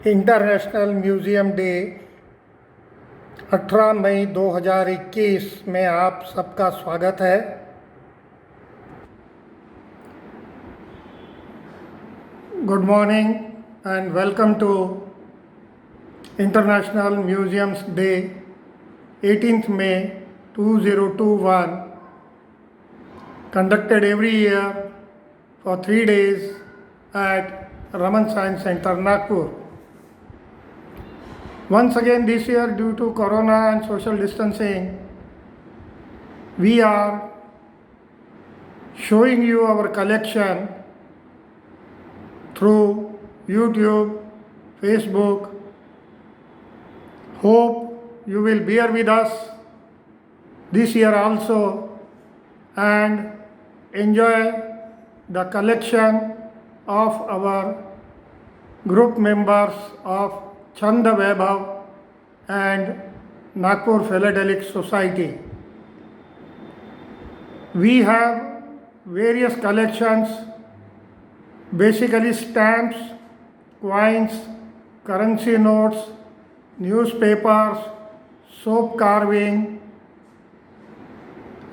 International museum day 18 मई 2021 में आप सबका स्वागत है। Good morning and welcome to international museums day 18th May 2021, conducted every year for 3 days at Raman Science Center, Nagpur. Once again this year, due to corona and social distancing, we are showing you our collection through YouTube, Facebook. Hope you will bear with us this year also and enjoy the collection of our group members of Chand Vaibhav and Nagpur Philatelic Society. We have various collections, basically stamps, coins, currency notes, newspapers, soap carving,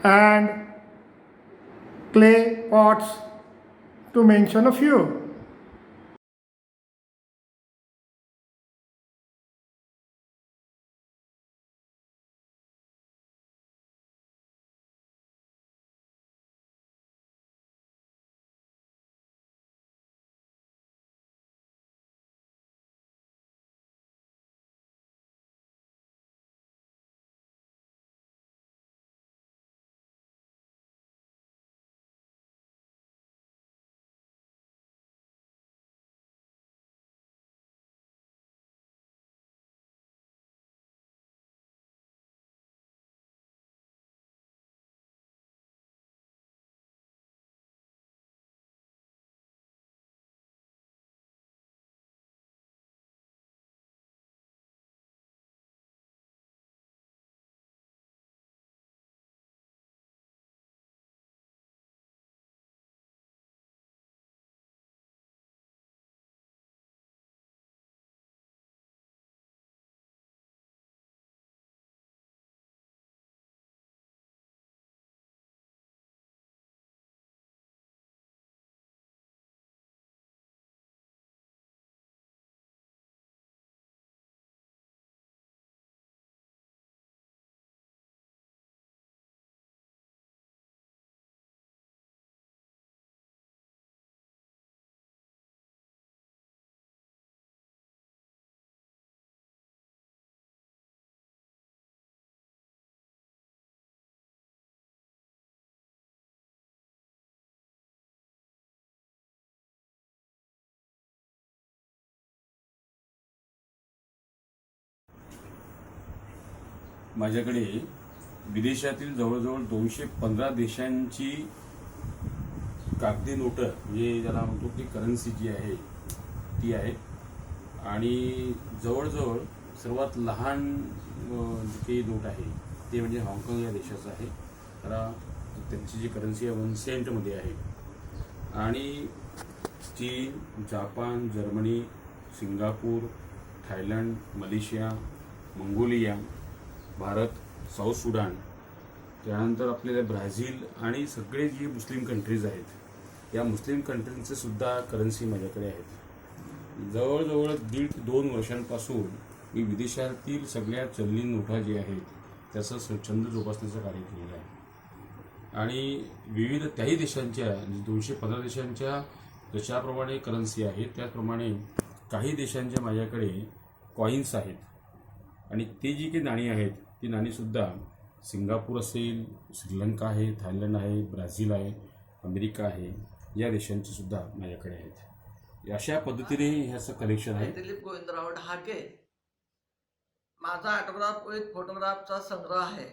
and clay pots, to mention a few. माझ्याकडे विदेशातील जवळजवळ 215 देशांची कागदी note, म्हणजे ज्याला म्हणतो की currency जी आहे ती आहे. आणि जवळजवळ सर्वात लहान जी नोट आहे ते म्हणजे हाँगकाँग या देशाचं आहे. तर त्यांची जी करन्सी आहे 1 सेंटमध्ये आहे. आणि चीन, Japan, Germany, Singapore, Thailand, Malaysia, Mongolia, Bharat, south Sudan, त्यानंतर आपल्याला ब्राझील आणि सगळे जे मुस्लिम कंट्रीज आहेत या मुस्लिम कंट्रीजचे सुद्धा करन्सी माझ्याकडे आहेत. जवळजवळ 1.5-2 वर्षांपासून मी विदेशातील सगळ्या चलनी नोटा जे आहेत त्याचं छंद जोपासण्याचं कार्य केलेलं आहे. आणि विविध त्याही देशांच्या 215 देशांच्या जशाप्रमाणे करन्सी आहे त्याचप्रमाणे काही देशांच्या माझ्याकडे कॉईन्स आहेत. आणि ती जी काही नाणी आहेत ती नाणीसुद्धा सिंगापूर असेल, श्रीलंका आहे, थायलंड आहे, ब्राझील आहे, अमेरिका आहे, या देशांची सुद्धा माझ्याकडे आहेत. अशा पद्धतीने ह्याचं कलेक्शन आहे. दिलीप गोविंदराव ढहाके. माझा ऑटोग्राफ विथ फोटोग्राफचा संग्रह आहे.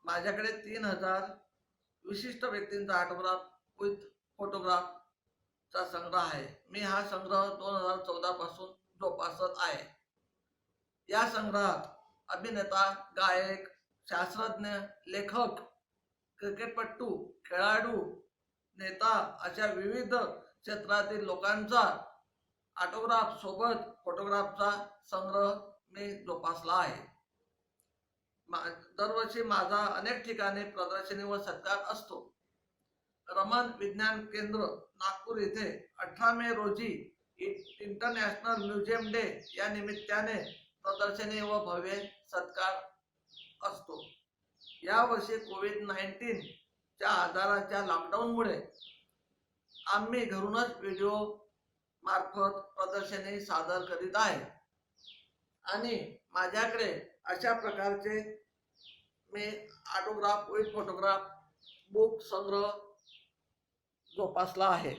माझ्याकडे 3000 विशिष्ट व्यक्तींचा ऑटोग्राफ विथ फोटोग्राफचा संग्रह आहे. मी हा संग्रह 2014 पासून जोपासत आहे. या संग्रहात अभिनेता, गायक, शास्त्रज्ञ, लेखक, क्रिकेटपटू, खेळाडू, नेता अशा विविध क्षेत्रातील लोकांचा ऑटोग्राफ सोबत फोटोग्राफचा संग्रह मी जोपासला आहे. दरवर्षी माझा अनेक ठिकाणी प्रदर्शनी व सत्कार असतो. रमन विज्ञान केंद्र नागपूर येथे 18 मे रोजी इंटरनॅशनल म्युझियम डे या निमित्ताने प्रदर्शनी व भव्य सत्कार असतो. यावर्षी कोविड-19 च्या आजाराच्या लॉकडाऊनमुळे आम्ही घरूनच व्हिडिओ मार्फत प्रदर्शनी सादर करीत आहे आणि माझ्याकडे अशा प्रकारचे मी ऑटोग्राफ विथ फोटोग्राफ बुक संग्रह जोपासला आहे.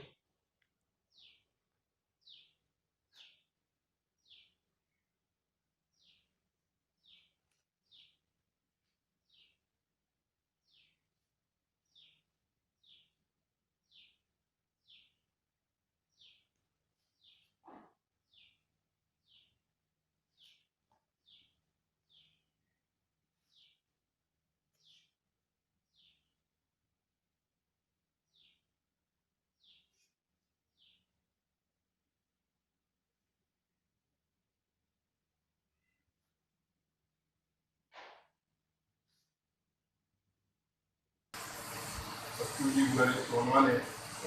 सोनवाने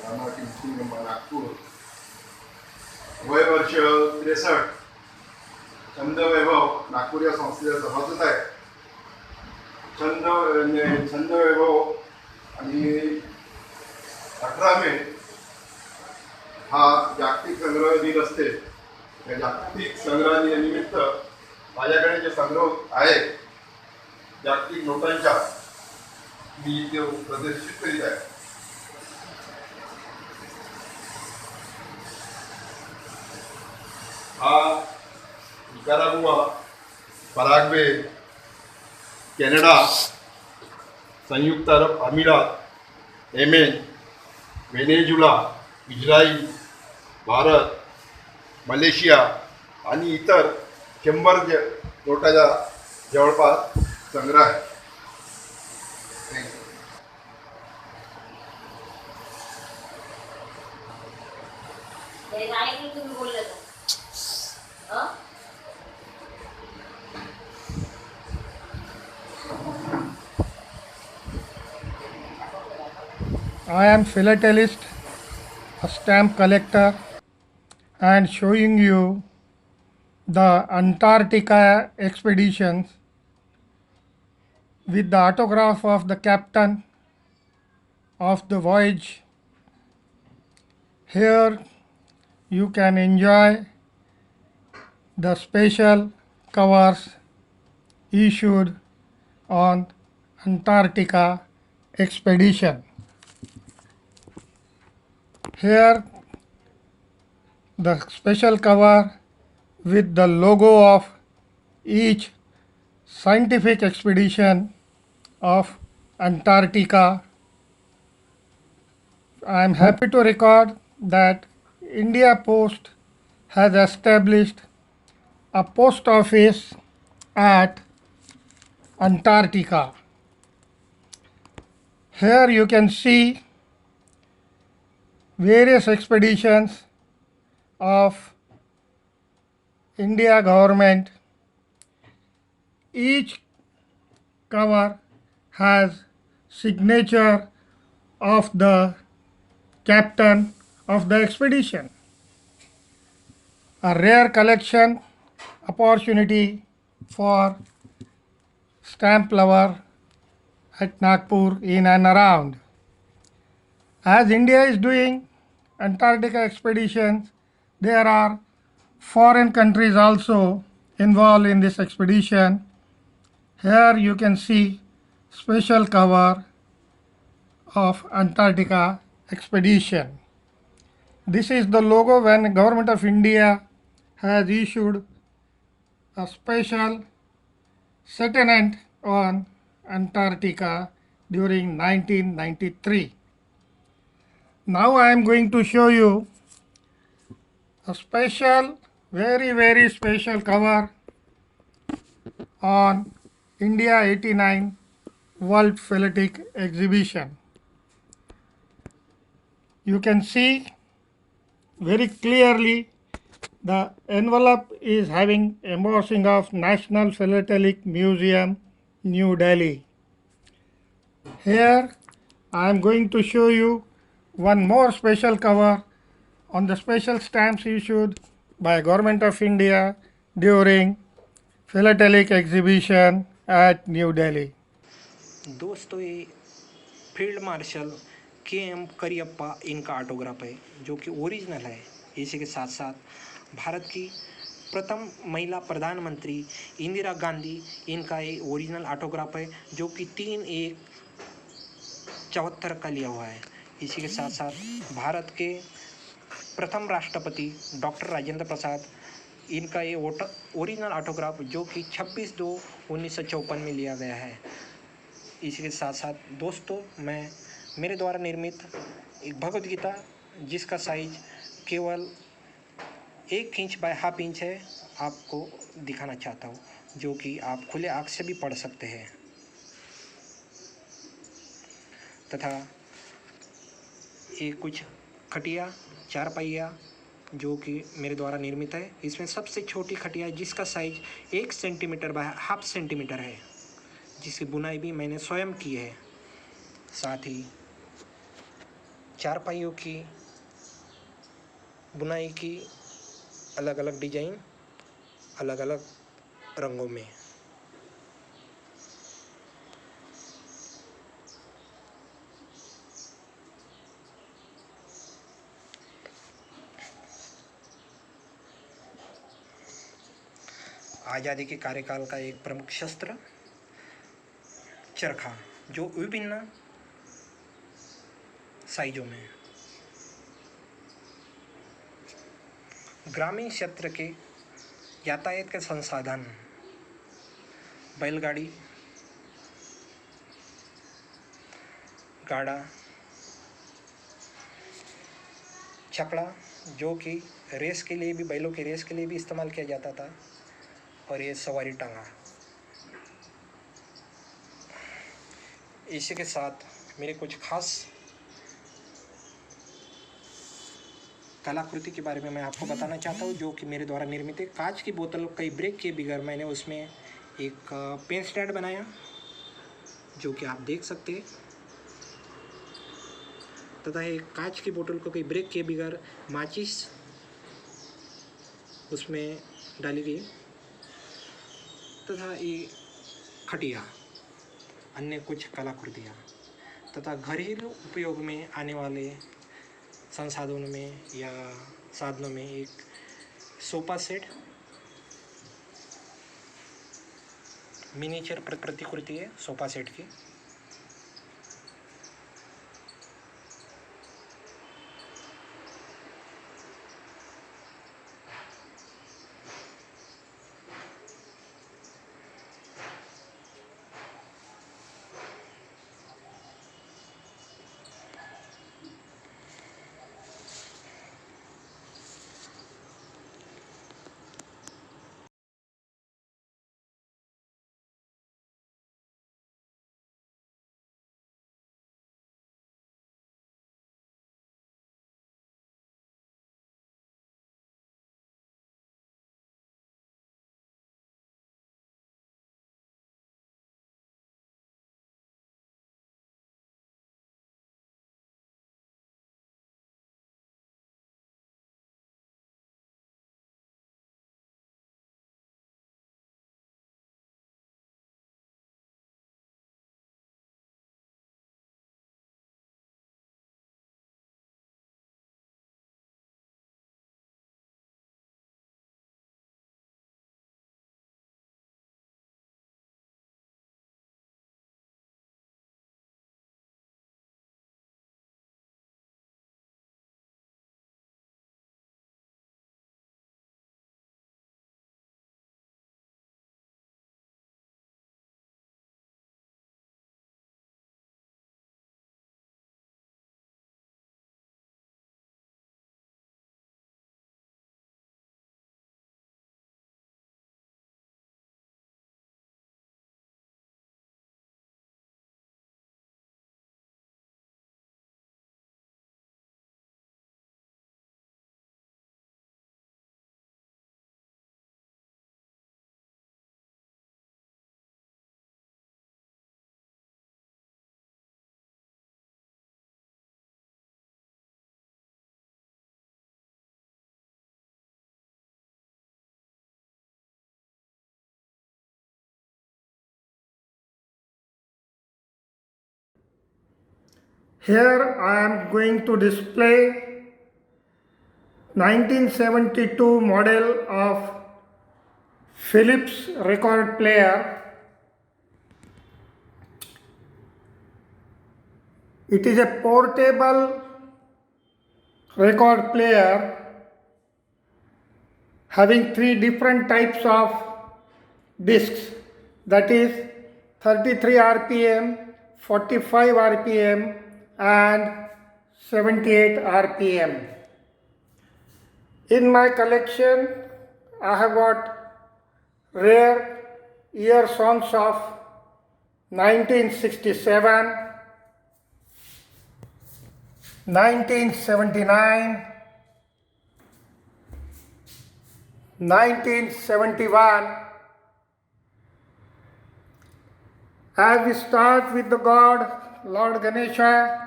रामा टिंकू नागपूर, वय वर्ष 63, छंद वैभव नागपूर या संस्थेचा सभासद आहे. छंद वैभव आणि 18 मे हा जागतिक संग्रह दिन असते. या जागतिक संग्रह दिनानिमित्त माझ्याकडे जे संग्रह आहे जागतिक नोटांच्या मी ते प्रदर्शित करीत आहे. हा निकारागुआ, पराग्वे, कॅनडा, संयुक्त अरब अमिरात, येमेन, व्हेनेझुला, इस्राईल, भारत, मलेशिया आणि इतर 100 नोटाचा जवळपास संग्रह आहे. तुम्ही बोलले I am philatelist, a stamp collector, and showing you the Antarctica expeditions with the autograph of the captain of the voyage. Here you can enjoy the special covers issued on Antarctica expedition. Here the special cover with the logo of each scientific expedition of Antarctica. I am happy to record that India Post has established a post office at Antarctica. Here you can see various expeditions of India government. Each cover has signature of the captain of the expedition. A rare collection opportunity for stamp lover at Nagpur in and around. As India is doing Antarctica expeditions, there are foreign countries also involved in this expedition. Here you can see special cover of Antarctica expedition. This is the logo when Government of India has issued a special settlement on Antarctica during 1993. Now I am going to show you a special, very special cover on India 89 World Philatelic Exhibition. You can see very clearly The envelope is having embossing of National Philatelic Museum, New Delhi. Here I am going to show you one more special cover on the special stamps issued by Government of India during philatelic exhibition at New Delhi. दोस्तों ये field marshal KM. Cariappa इनका autograph है जो कि original है। इसी के साथ साथ भारत की प्रथम महिला प्रधानमंत्री इंदिरा गांधी इनका ये ओरिजिनल ऑटोग्राफ है जो कि 3/1/74 का लिया हुआ है। इसी के साथ साथ भारत के प्रथम राष्ट्रपति डॉक्टर राजेंद्र प्रसाद इनका ये ओरिजिनल ऑटोग्राफ जो कि 26/2/1954 में लिया गया है। इसी के साथ साथ दोस्तों मैं मेरे द्वारा निर्मित एक भगवद गीता जिसका साइज केवल 1 इंच बाय ½ इंच है आपको दिखाना चाहता हूँ, जो कि आप खुले आँख से भी पढ़ सकते हैं। तथा ये कुछ खटिया 4 पहिया जो कि मेरे द्वारा निर्मित है। इसमें सबसे छोटी खटिया जिसका साइज 1 सेंटीमीटर बाय ½ सेंटीमीटर है, जिसकी बुनाई भी मैंने स्वयं की है। साथ ही 4 पहियों की बुनाई की अलग अलग डिजाइन अलग अलग रंगों में। आज़ादी के कार्यकाल का एक प्रमुख शस्त्र चरखा जो विभिन्न साइजों में। ग्रामीण क्षेत्र के यातायात के संसाधन बैलगाड़ी, गाड़ा, छकड़ा जो कि रेस के लिए भी बैलों के रेस के लिए भी इस्तेमाल किया जाता था, और ये सवारी टांगा। इसी के साथ मेरे कुछ खास कलाकृति के बारे में मैं आपको बताना चाहता हूँ जो कि मेरे द्वारा निर्मित है। कांच की बोतल कई ब्रेक के बगैर मैंने उसमें एक पेन स्टैंड बनाया जो कि आप देख सकते हैं, तथा एक कांच की बोतल को कई ब्रेक के बगैर माचिस उसमें डाली गई, तथा ये खटिया अन्य कुछ कलाकृतियाँ, तथा घरेलू उपयोग में आने वाले संसाधनों में या साधनों में एक सोफा सेट, मिनीचर प्रतिकृति है सोफा सेट की। Here I am going to display 1972 model of Philips record player. It is a portable record player having three different types of discs, that is 33 rpm, 45 rpm and 78 rpm. In my collection I have got rare ear songs of 1967, 1979, 1971. As we start with the God, Lord Ganesha,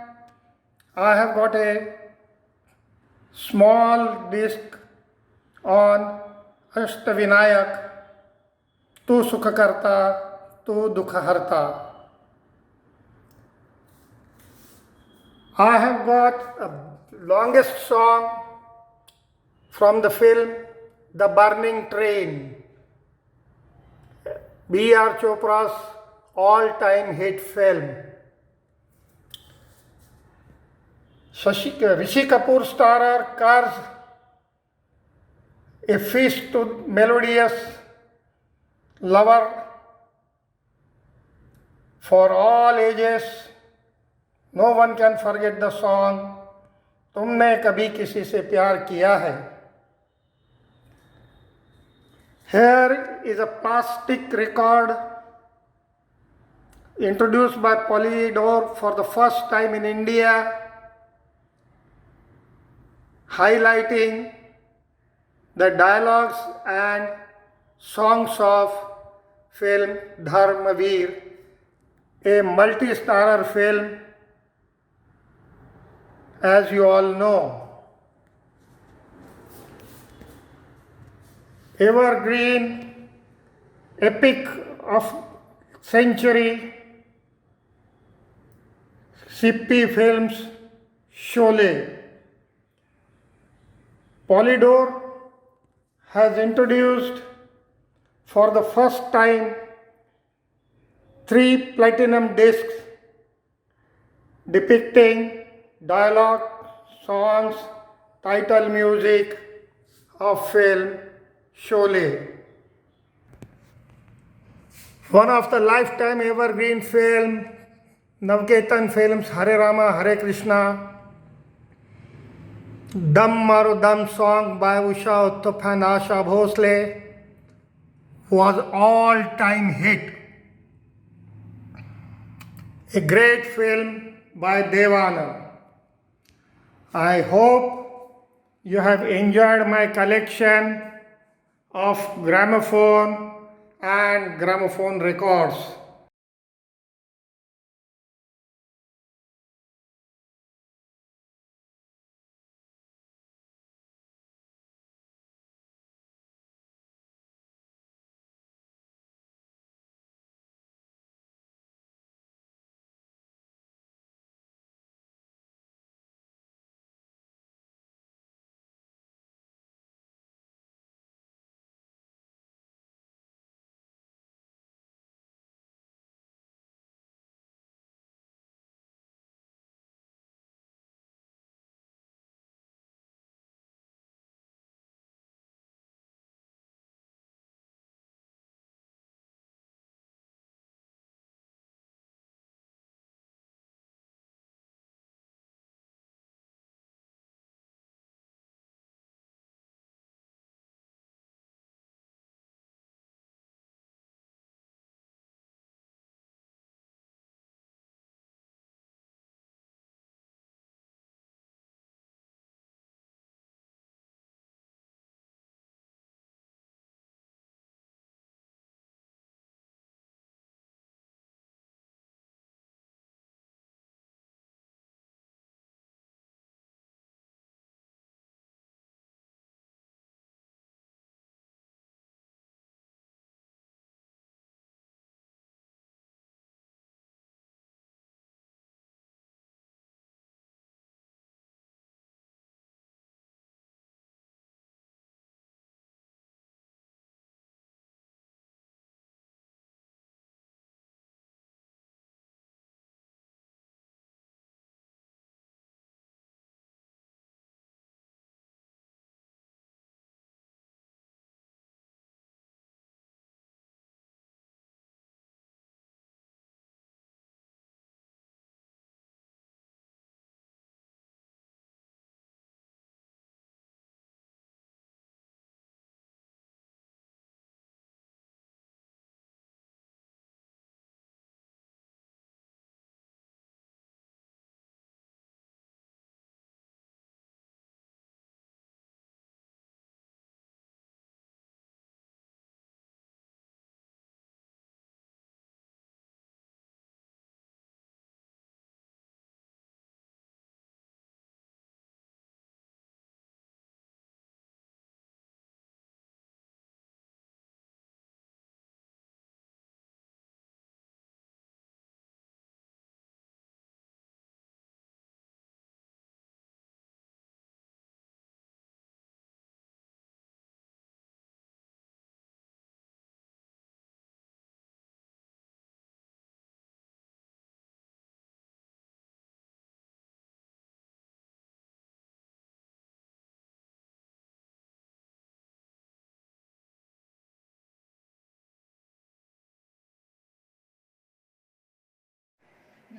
I have got a small disc on Ashtavinayak, Tu Sukhakarta, Tu Dukhaharta. I have got a longest song from the film The Burning Train, B.R. Chopra's all-time hit film. Rishi Kapoor starer carves a feast to melodious lover for all ages. No one can forget the song तुमने कभी किसी से प्यार किया है. Here is a plastic record introduced by Polydor for the first time in India, highlighting the dialogues and songs of film Dharmavir, a multi-starrer film, as you all know. Evergreen, epic of century, Sippy Films, Sholay. Polydor has introduced for the first time 3 platinum discs depicting dialogue, songs, title music of film Sholay. One of the lifetime evergreen film, Navketan Films, Hare Rama, Hare Krishna, Dam Maro Dam song by Usha Uthup and Asha Bhosle was all-time hit. A great film by Devanand. I hope you have enjoyed my collection of gramophone and gramophone records.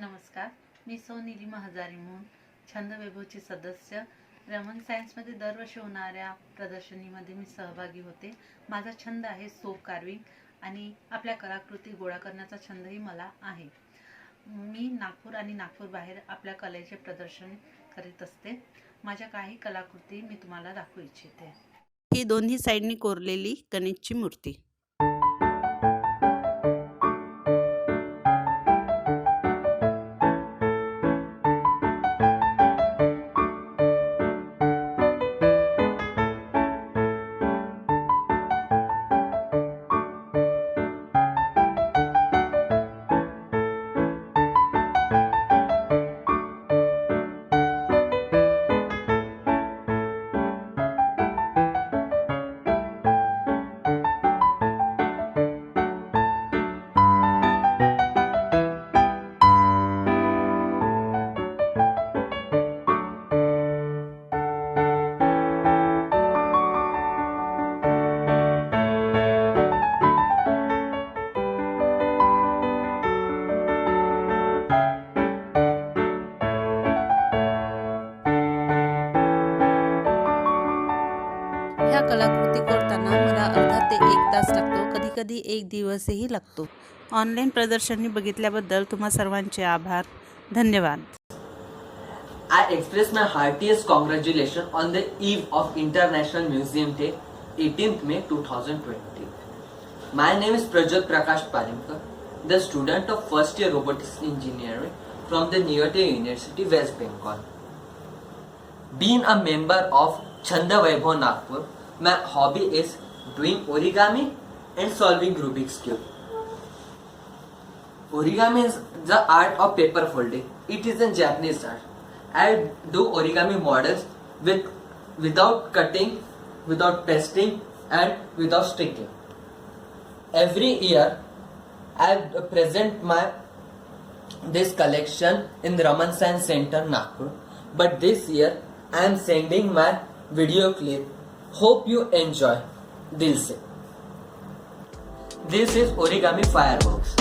नमस्कार, मी सौ नीलिमा हजारी म्हणून छंदवैभवची सदस्य. रमण सायन्समध्ये दरवर्षी होणाऱ्या प्रदर्शनीमध्ये मी सहभागी होते. माझा छंद आहे सोप कार्विंग आणि आपल्या कलाकृती गोळा करण्याचा छंदही मला आहे. मी नागपूर आणि नागपूरबाहेर आपल्या कलेचे प्रदर्शन करीत असते. माझ्या काही कलाकृती मी तुम्हाला दाखवू इच्छिते. ही दोन्ही साईडनी कोरलेली गणेशची मूर्ती. ह्या कलाकृती करताना मला अर्धा ते 1 तास लागतो, कधी कधी 1 दिवसही लागतो. ऑनलाईन प्रदर्शनी बघितल्याबद्दल तुम्हा सर्वांचे आभार. धन्यवाद. I express my heartiest congratulations on the eve of International Museum Day, 18th May 2020. My name is Prajot Prakash Palinkar, the student of first year robotics engineering from the Niyate University, West Bengal. Being a member of Chanda Vaibhav Nagpur, my hobby is doing origami and solving Rubik's Cube. Origami is the art of paper folding. It is a Japanese art. I do origami models without cutting, without pasting, and without sticking. Every year, I present this collection in Raman Science Center, Nagpur. But this year, I am sending my video clip. Hope you enjoy. Dil se. This is origami fireworks.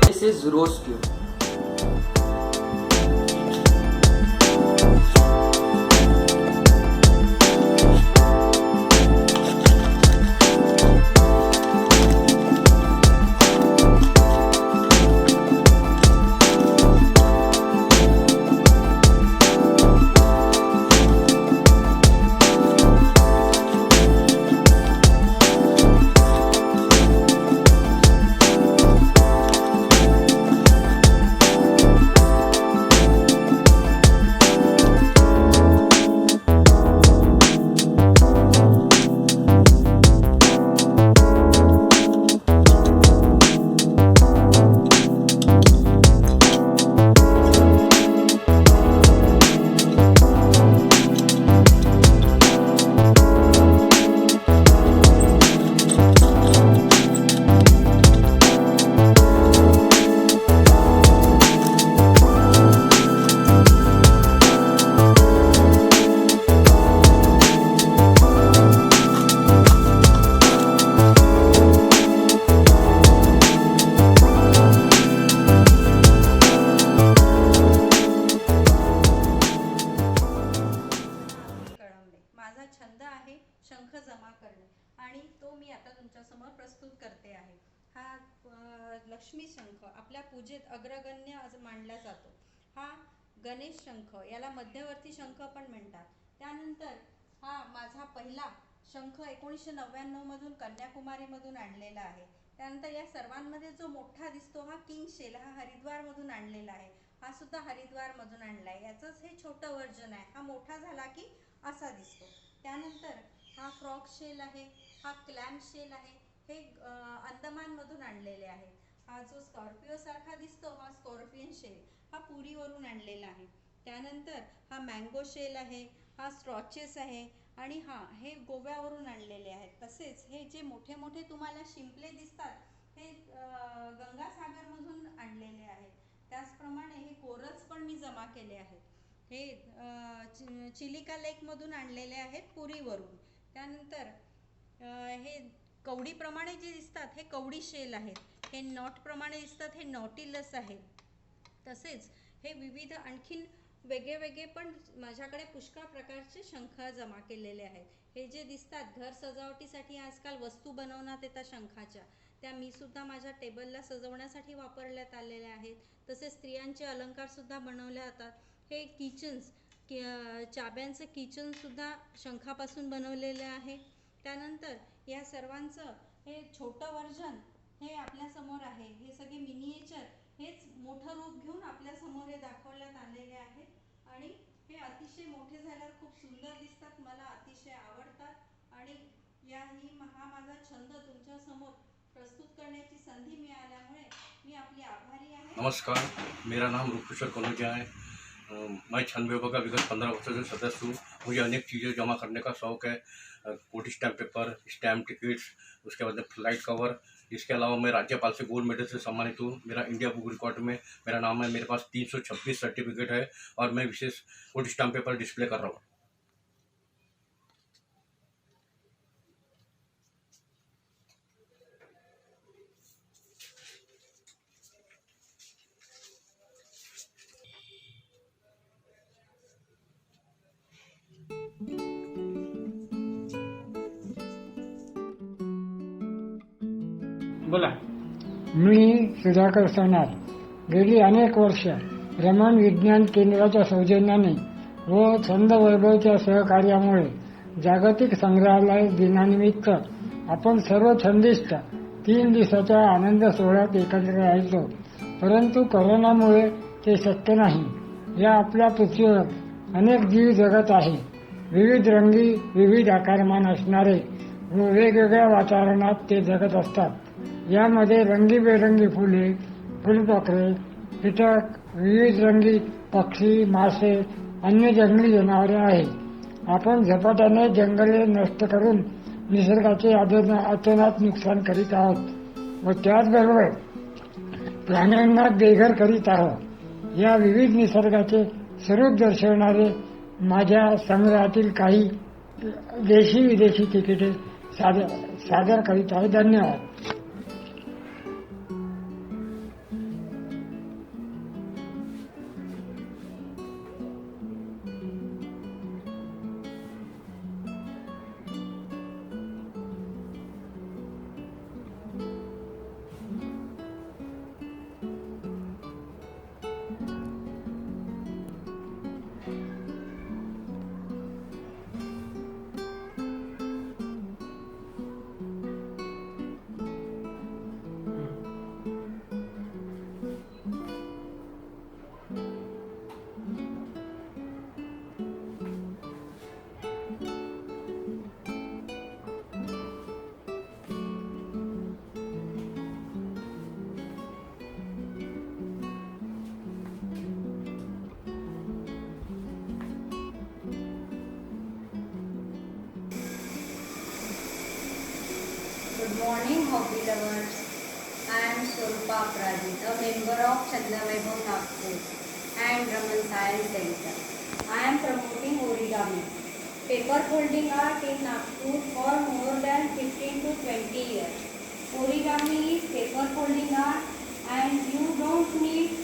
This is rose cube. माझा छंद आहे शंख जमा करणे आणि तो मी आता तुमच्यासमोर प्रस्तुत करते आहे. हा लक्ष्मी शंख आपल्या पूजेत अग्रगण्य मानला जातो. हा गणेश शंख, याला मध्यवर्ती शंख पण म्हणतात. त्यानंतर हा माझा पहिला शंख 1999 मधून कन्याकुमारीमधून आणलेला आहे. त्यानंतर या सर्वांमध्ये जो मोठा दिसतो हा किंग शेल, हा हरिद्वारमधून आणलेला आहे. हा सुद्धा हरिद्वारमधून आणला आहे. याचंच हे छोटं व्हर्जन आहे. हा मोठा झाला की असा दिसतो. त्यानंतर हा फ्रॉग शेल आहे, हा क्लॅम शेल आहे. हे अंदमानमधून आणलेले आहे. हा जो स्कॉर्पिओ सारखा दिसतो हा स्कॉर्पियन शेल हा पुरीवरून आणलेला आहे. त्यानंतर हा मँगो शेल आहे, हा स्ट्रॉचेस आहे आणि हे गोव्यावरून आणलेले आहेत. तसेच हे जे मोठे मोठे तुम्हाला शिंपले दिसतात हे गंगासागरमधून आणलेले आहेत. त्याचप्रमाणे हे कोरल्स पण मी जमा केले आहेत. हे चिलिका लेकमधून आणलेले आहेत पुरीवरून. त्यानंतर हे कवडीप्रमाणे जे दिसतात हे कवडी शेल आहेत. हे नॉटप्रमाणे दिसतात हे नॉटिलस आहे. तसेच हे विविध आणखीन वेगळे पण माझ्याकडे पुष्कळ प्रकारचे शंख जमा केलेले आहेत. हे जे दिसतात घर सजावटीसाठी आजकाल वस्तू बनवण्यात येतात शंखाच्या, त्या मी सुद्धा माझ्या टेबलला सजवण्यासाठी वापरण्यात आलेल्या आहेत. तसेच स्त्रियांचे अलंकारसुद्धा बनवले जातात. हे किचन्स चाब्यांचं किचनसुद्धा शंखापासून बनवलेले आहे. त्यानंतर या सर्वांचं हे छोटं वर्जन हे आपल्यासमोर आहे. हे सगळे मिनिएचर हेच मोठं रूप घेऊन आपल्यासमोर हे दाखवण्यात आलेले आहेत आणि हे अतिशय मोठे झाल्यावर खूप सुंदर दिसतात, मला अतिशय आवडतात आणि हा माझा छंद तुमच्यासमोर प्रस्तुत करण्याची संधी मिळाल्यामुळे मी आपली आभारी आहे. नमस्कार, मेरा नाम रूपकिशोर कनौजिया है। मैं छंद विभाग का विगत 15 वर्षों से सदस्य हूँ। मुझे अनेक चीज़ें जमा करने का शौक़ है, post stamp paper, stamp tickets, उसके बाद फ्लाइट कवर। इसके अलावा मैं राज्यपाल से गोल्ड मेडल से सम्मानित हूँ। मेरा इंडिया बुक रिकॉर्ड में मेरा नाम है। मेरे पास 326 सर्टिफिकेट है और मैं विशेष पोस्ट स्टैम्प पेपर डिस्प्ले कर रहा हूँ। बोला. मी सुधाकर सोनार गेली अनेक वर्ष रमण विज्ञान केंद्राच्या सौजन्याने व छंद वैभवच्या सहकार्यामुळे जागतिक संग्रहालय दिनानिमित्त आपण सर्व छंदिष्ठ 3 दिवसाच्या आनंद सोहळ्यात एकत्र राहिलो. परंतु कोरोनामुळे ते शक्य नाही. या आपल्या पृथ्वीवर अनेक जीव जगत आहे. विविध रंगी विविध आकारमान असणारे व वेगवेगळ्या वातावरणात ते जगत असतात. यामध्ये रंगीबेरंगी फुले, फुलपाखरे, कीटक, विविध रंगी पक्षी, मासे, अन्य जंगली जनावरे आहेत. आपण झपाट्याने जंगले नष्ट करून निसर्गाचे अतोनात नुकसान करीत आहोत व त्याचबरोबर प्राण्यांना बेघर करीत आहोत. या विविध निसर्गाचे स्वरूप दर्शवणारे माझ्या संग्रहातील काही देशी विदेशी तिकिटे सादर करीत आहे. धन्यवाद. Good morning, hobby lovers. I am Swarupa Apradit, a member of Chanda Vaibhav Nagpur and Raman Science Center. I am promoting origami, paper folding art in Nagpur for more than 15 to 20 years. Origami is paper folding art and you don't need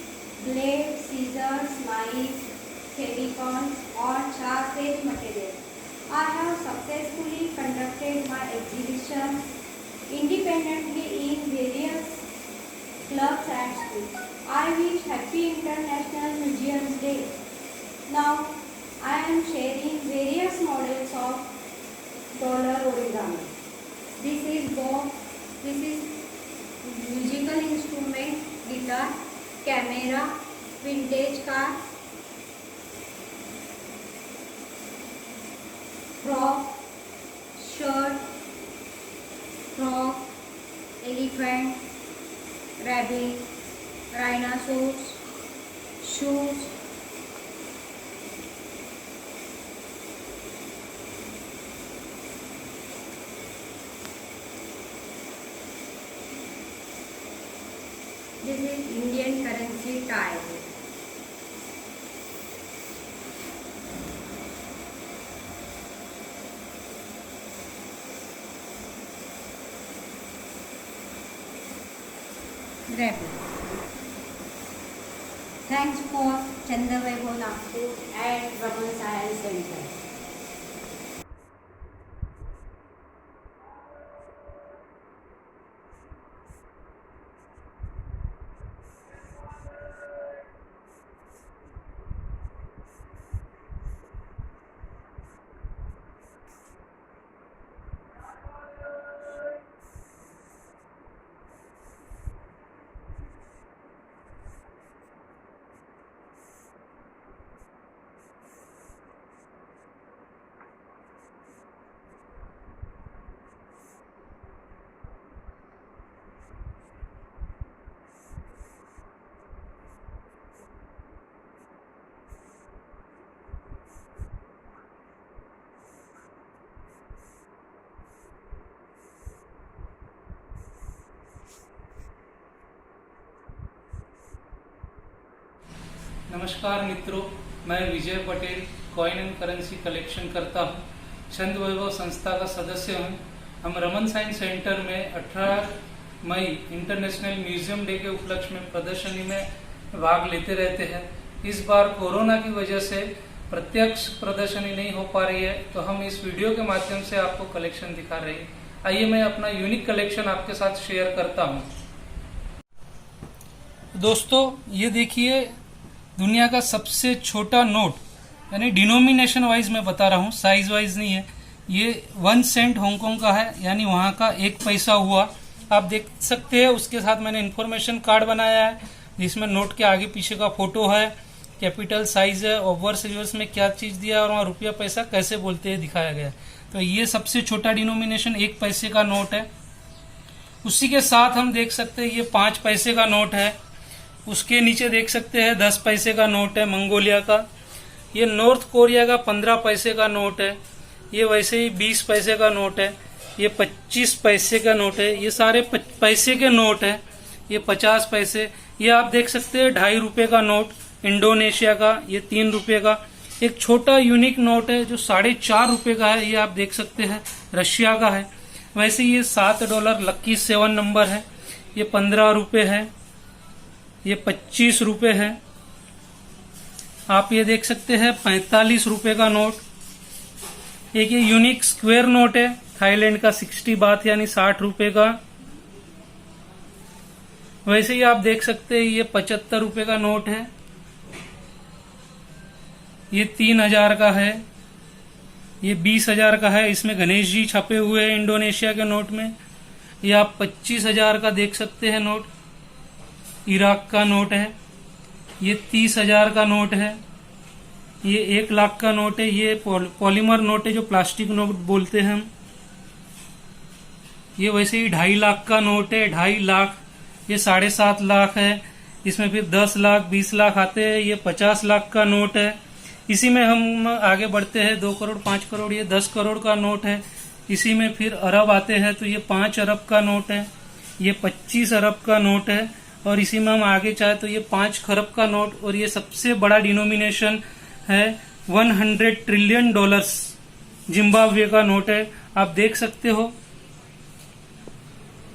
blades, scissors, knives, fevicons or sharp-edged material. I have successfully conducted my exhibition independently in various clubs and schools. I wish Happy International Museums Day. Now I am sharing various models of dollar origami. This is box, this is musical instrument, guitar, camera, vintage car, frog, shirt, frog, elephant, rabbit, rhinoceros, shoes, this is Indian currency tie. Rabbit. Thanks for Chanda Vaibhav Nagpur and Raman Science Center. नमस्कार मित्रों, मैं Vijay Patel coin and currency collection करता हूँ। छंद वैभव संस्था का सदस्य हूँ। हम रमन साइंस सेंटर में 18 मई इंटरनेशनल म्यूजियम डे के उपलक्ष्य में प्रदर्शनी में भाग लेते रहते हैं। इस बार कोरोना की वजह से प्रत्यक्ष प्रदर्शनी नहीं हो पा रही है, तो हम इस वीडियो के माध्यम से आपको कलेक्शन दिखा रहे हैं। आइए मैं अपना यूनिक कलेक्शन आपके साथ शेयर करता हूँ। दोस्तों, ये देखिए दुनिया का सबसे छोटा नोट, यानी डिनोमिनेशन वाइज मैं बता रहा हूँ, साइज वाइज नहीं है। ये 1 सेंट हांगकांग का है, यानी वहाँ का 1 पैसा हुआ। आप देख सकते हैं, उसके साथ मैंने इन्फॉर्मेशन कार्ड बनाया है जिसमें नोट के आगे पीछे का फोटो है, कैपिटल साइज है, ओवर्स रिवर्स में क्या चीज दिया और वहाँ रुपया पैसा कैसे बोलते हैं दिखाया गया है। तो ये सबसे छोटा डिनोमिनेशन 1 पैसे का नोट है। उसी के साथ हम देख सकते हैं ये 5 पैसे का नोट है। उसके नीचे देख सकते हैं 10 पैसे का नोट है मंगोलिया का। ये नॉर्थ कोरिया का 15 पैसे का नोट है। ये वैसे ही 20 पैसे का नोट है। ये 25 पैसे का नोट है। ये सारे पैसे के नोट है। ये 50 पैसे। ये आप देख सकते हैं 2.5 रुपए का नोट इंडोनेशिया का। ये 3 रुपए का। एक छोटा यूनिक नोट है जो $4.5 रुपए का है। ये आप देख सकते हैं रशिया का है। वैसे ये $7 लक्की 7 नंबर है। ये 15 रुपए है। ये 25 रुपए है। आप ये देख सकते हैं 45 रुपए का नोट। एक ये यूनिक स्क्वायर नोट है थाईलैंड का 60 बात यानी 60 रुपए का। वैसे ही आप देख सकते हैं ये 75 रुपए का नोट है। ये 3000 का है। ये 20,000 का है। इसमें गणेश जी छपे हुए हैं इंडोनेशिया के नोट में। ये आप 25,000 का देख सकते हैं नोट, इराक का नोट है। ये 30,000 का नोट है। ये 1 लाख का नोट है। ये पॉलीमर नोट है जो प्लास्टिक नोट बोलते हैं हम। ये वैसे ही 2.5 लाख का नोट है। 2.5 लाख। ये 7.5 लाख है। इसमें फिर 10 लाख 20 लाख आते हैं। ये 50 लाख का नोट है। इसी में हम आगे बढ़ते हैं 2 करोड़ 5 करोड़। ये 10 करोड़ का नोट है। इसी में फिर अरब आते हैं तो ये 5 अरब का नोट है। ये 25 अरब का नोट है। और इसी में हम आगे चाहे तो ये 5 खरब का नोट। और ये सबसे बड़ा डिनोमिनेशन है $100 ट्रिलियन जिम्बाब्वे का नोट है। आप देख सकते हो।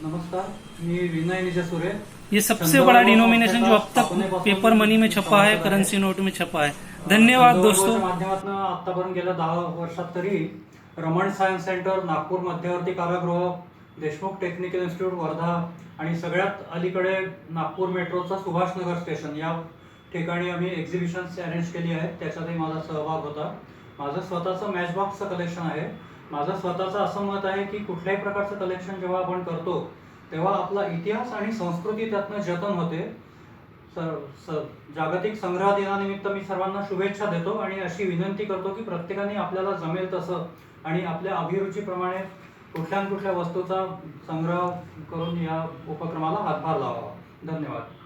नमस्कार, मी विनय विजय सुरे। ये सबसे बड़ा डिनोमिनेशन जो अब तक पेपर मनी में छपा है, करन्सी नोट में छपा है। धन्यवाद दोस्तों। माध्यमातून आतापर्यंत गेल्या 10 वर्षात तरी रमण सायन्स सेंटर, नागपूर मध्यवर्ती कारागृह, देशमुख टेक्निकल इन्स्टिट्यूट वर्धा आणि सगळ्यात अलीकडे नागपूर मेट्रोचा सुभाषनगर स्टेशन या ठिकाणी आम्ही एक्झिबिशन्स अरेंज केली आहेत। त्याच्यातही माझा सहभाग होता। माझं स्वतःचं मॅचबॉक्सचं कलेक्शन आहे। माझं स्वतःचं असं मत आहे की कुठल्याही प्रकारचं कलेक्शन जेव्हा आपण करतो तेव्हा आपला इतिहास आणि संस्कृती त्यातनं जतन होते। जागतिक संग्रह दिनानिमित्त मी सर्वांना शुभेच्छा देतो आणि अशी विनंती करतो की प्रत्येकाने आपल्याला जमेल तसं आणि आपल्या अभिरुचीप्रमाणे कुठल्या वस्तूचा संग्रह करून या उपक्रमाला हातभार लावावा। धन्यवाद.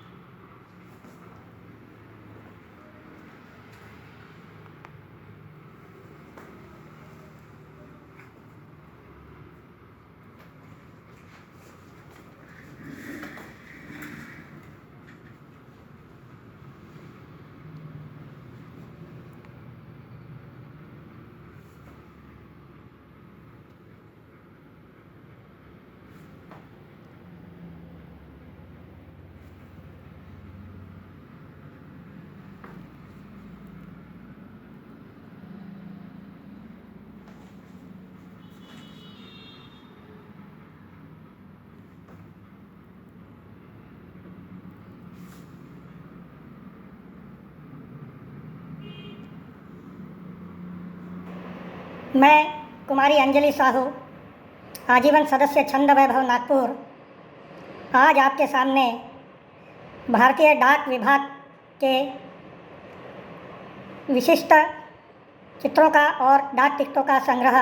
मैं कुमारी अंजलि साहू, आजीवन सदस्य छंद वैभव नागपुर, आज आपके सामने भारतीय डाक विभाग के विशिष्ट चित्रों का और डाक टिकटों का संग्रह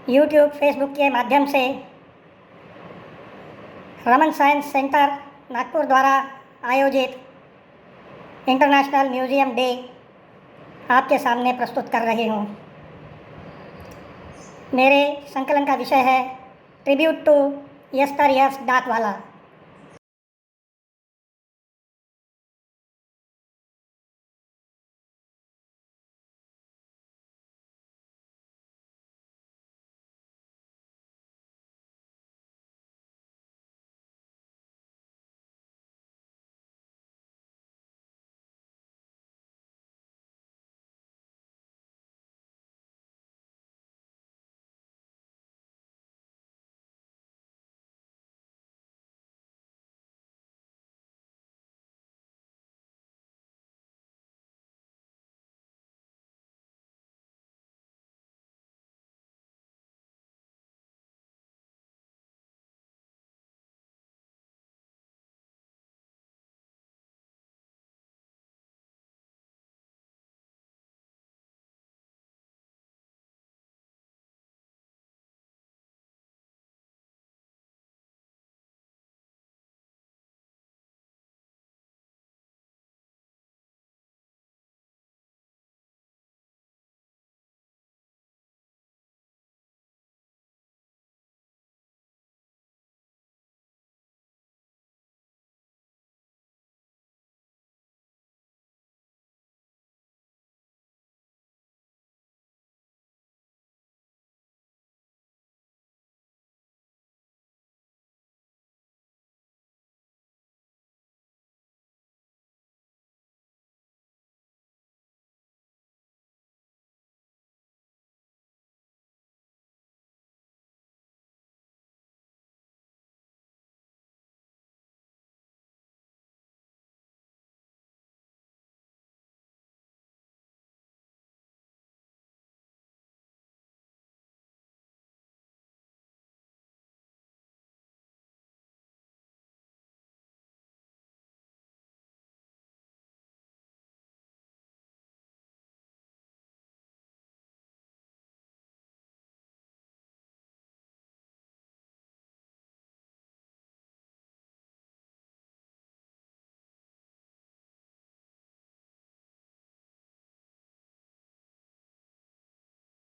यूट्यूब, फेसबुक के माध्यम से रमन साइंस सेंटर नागपुर द्वारा आयोजित इंटरनेशनल म्यूज़ियम डे आपके सामने प्रस्तुत कर रही हूँ. मेरे संकलन का विषय है ट्रिब्यूट टू यस्टर यर्स डाकवाला.